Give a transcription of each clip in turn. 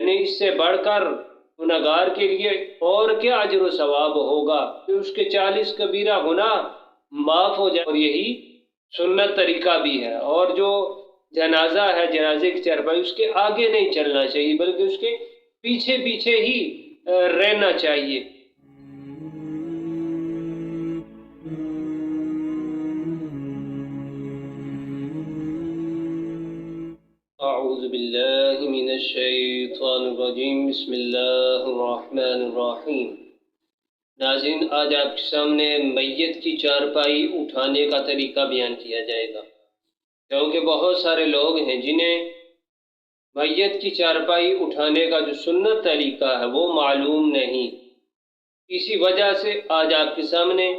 یعنی اس سے بڑھ کر گناہگار کے لیے اور کیا اجر و ثواب ہوگا کہ اس کے 40 کبیرہ گناہ معاف ہو جائے، اور یہی سنت طریقہ بھی ہے۔ اور جو جنازہ ہے، جنازے کی چارپائی، اس کے آگے نہیں چلنا چاہیے بلکہ اس کے پیچھے پیچھے ہی رہنا چاہیے۔ اعوذ باللہ من الشیطان الرجیم، بسم اللہ الرحمن الرحیم۔ ناظرین، آج آپ کے سامنے میت کی چارپائی اٹھانے کا طریقہ بیان کیا جائے گا، کیونکہ بہت سارے لوگ ہیں جنہیں میت کی چارپائی اٹھانے کا جو سنت طریقہ ہے وہ معلوم نہیں۔ اسی وجہ سے آج آپ کے سامنے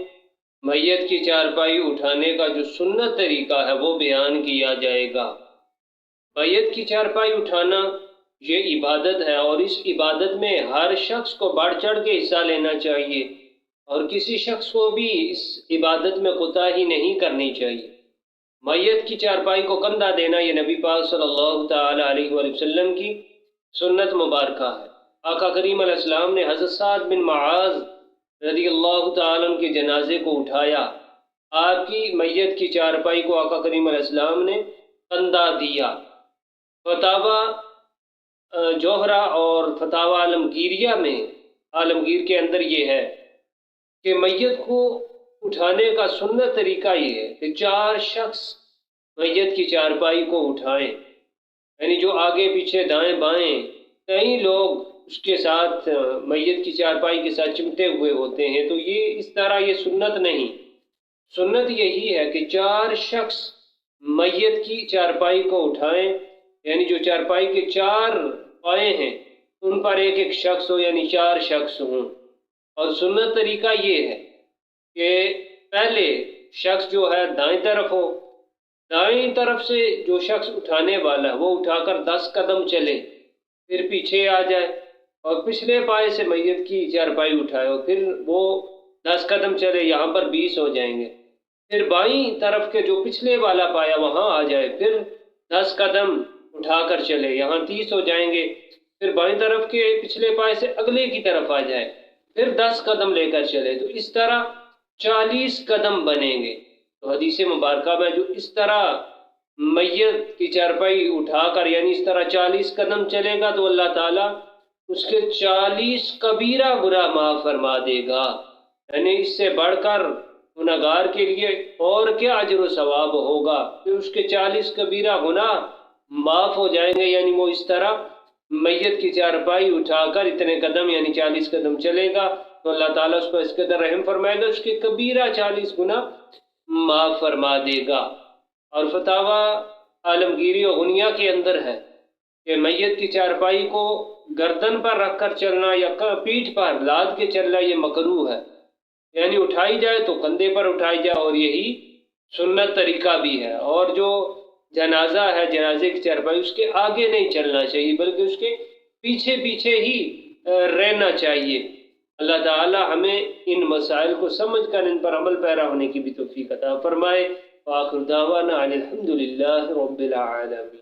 میت کی چارپائی اٹھانے کا جو سنت طریقہ ہے وہ بیان کیا جائے گا۔ میت کی چارپائی اٹھانا یہ عبادت ہے، اور اس عبادت میں ہر شخص کو بڑھ چڑھ کے حصہ لینا چاہیے، اور کسی شخص کو بھی اس عبادت میں کوتاہی نہیں کرنی چاہیے۔ میت کی چارپائی کو کندھا دینا یہ نبی پاک صلی اللہ تعالی علیہ وآلہ وسلم کی سنت مبارکہ ہے۔ آقا کریم علیہ السلام نے حضرت سعد بن معاذ رضی اللہ تعالیٰ عنہ کے جنازے کو اٹھایا۔ آپ کی میت کی چارپائی کو آقا کریم علیہ السلام نے کندھا دیا۔ فتاوی جوہرہ اور فتاوی عالمگیریہ میں، عالمگیر کے اندر یہ ہے کہ میت کو اٹھانے کا سنت طریقہ یہ ہے کہ 4 شخص میت کی چارپائی کو اٹھائیں، یعنی جو آگے پیچھے دائیں بائیں کئی لوگ اس کے ساتھ میت کی چارپائی کے ساتھ چمٹے ہوئے ہوتے ہیں، تو یہ اس طرح یہ سنت نہیں۔ سنت یہی ہے کہ 4 شخص میت کی چارپائی کو اٹھائیں، یعنی جو چارپائی کے 4 پائے ہیں ان پر ایک ایک شخص ہو، یعنی 4 شخص ہوں۔ اور سنت طریقہ یہ ہے کہ پہلے شخص جو ہے دائیں طرف ہو، دائیں طرف سے جو شخص اٹھانے والا ہے وہ اٹھا کر 10 قدم چلے، پھر پیچھے آ جائے اور پچھلے پائے سے میت کی چارپائی اٹھائے، اور پھر وہ 10 قدم چلے، یہاں پر 20 ہو جائیں گے۔ پھر بائیں طرف کے جو پچھلے والا پایا وہاں آ جائے، پھر 10 قدم اٹھا کر چلے، یہاں 30 ہو جائیں گے۔ پھر بائیں طرف کے پچھلے پائے سے اگلے کی طرف آ جائے، پھر 10 قدم لے کر چلے، تو اس طرح 40 قدم بنیں گے۔ تو حدیث مبارکہ میں جو اس طرح میت کی چارپائی اٹھا کر، یعنی اس طرح 40 قدم چلے گا تو اللہ تعالیٰ اس کے 40 کبیرہ گناہ معاف فرما دے گا، یعنی اس سے بڑھ کر گناہگار کے لیے اور کیا اجر و ثواب ہوگا کہ اس کے 40 کبیرہ گناہ معاف ہو جائیں گے۔ یعنی وہ اس طرح میت کی چارپائی اٹھا کر اتنے قدم یعنی 40 قدم چلے گا تو اللہ تعالیٰ اس کو اس قدر رحم فرمائے گا، اس کے کبیرہ 40 گناہ معاف فرما دے گا۔ اور فتاوی عالمگیری و غنیہ کے اندر ہے کہ میت کی چارپائی کو گردن پر رکھ کر چلنا یا پیٹھ پر لاد کے چلنا یہ مکروہ ہے، یعنی اٹھائی جائے تو کندھے پر اٹھائی جائے، اور یہی سنت طریقہ بھی ہے۔ اور جو جنازہ ہے، جنازے کی چارپائی، اس کے آگے نہیں چلنا چاہیے بلکہ اس کے پیچھے پیچھے ہی رہنا چاہیے۔ اللہ تعالی ہمیں ان مسائل کو سمجھ کر ان پر عمل پیرا ہونے کی بھی توفیق عطا فرمائے۔ وآخر دعوانا ان الحمد للہ رب العالمین۔